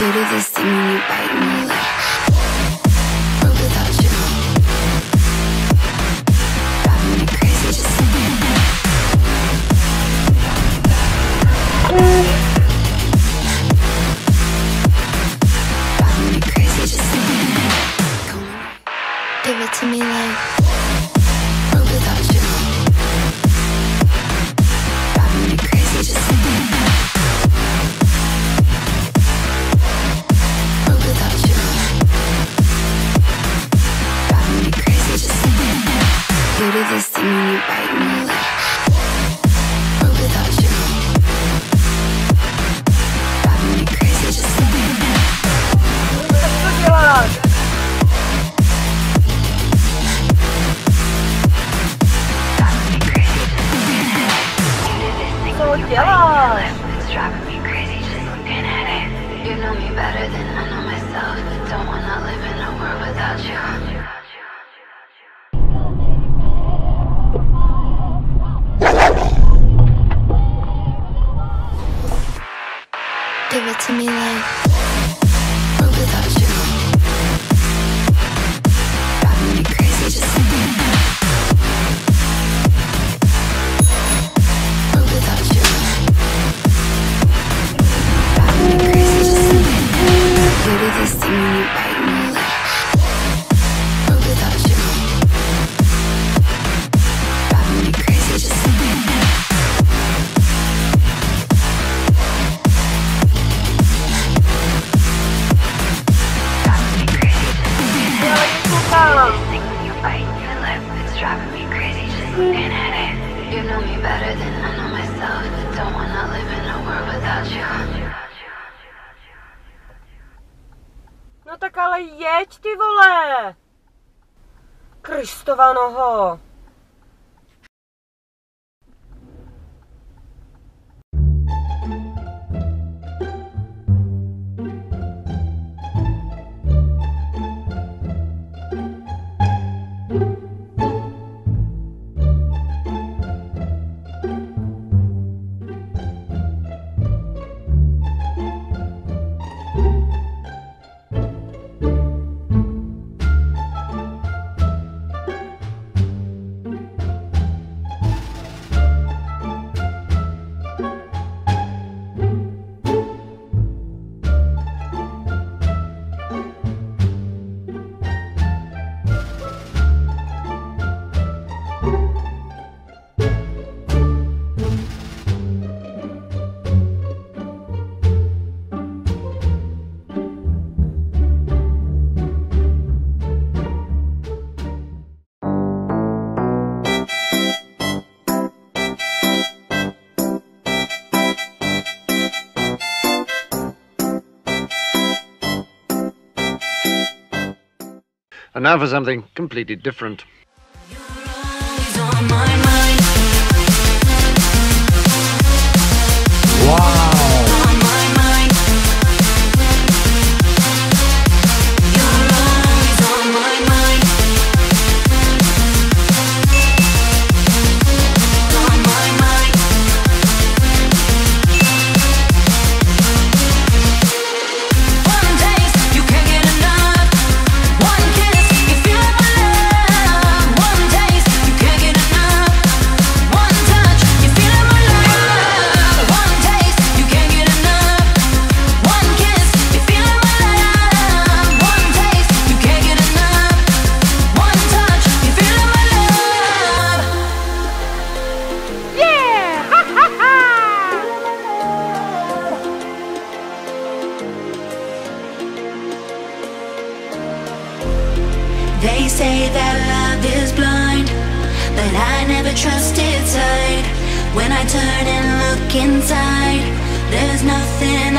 You do this thing when you bite me like world without you. Driving me crazy just thinking. Driving me crazy just thinking. Come on, give it to me like world without you. Driving me crazy just thinking. You do this thing when you bite me like world without you. Driving me crazy just thinking. Co děláš? It's driving me crazy just looking at it. You know me better than I know myself. Don't wanna live in a world without you. Give it to me like world without you. Driving me crazy just thinking. World without you. Driving me crazy just thinking. You do this thing when you bite me like world without you. Driving me crazy just thinking. Driving me crazy just looking at it. You know me better than I know myself. Don't wanna live in a world without you. No tak ale jeď, ty vole! Kristova noho! And now for something completely different. Wow! They say that love is blind, but I never trusted sight. When I turn and look inside, there's nothing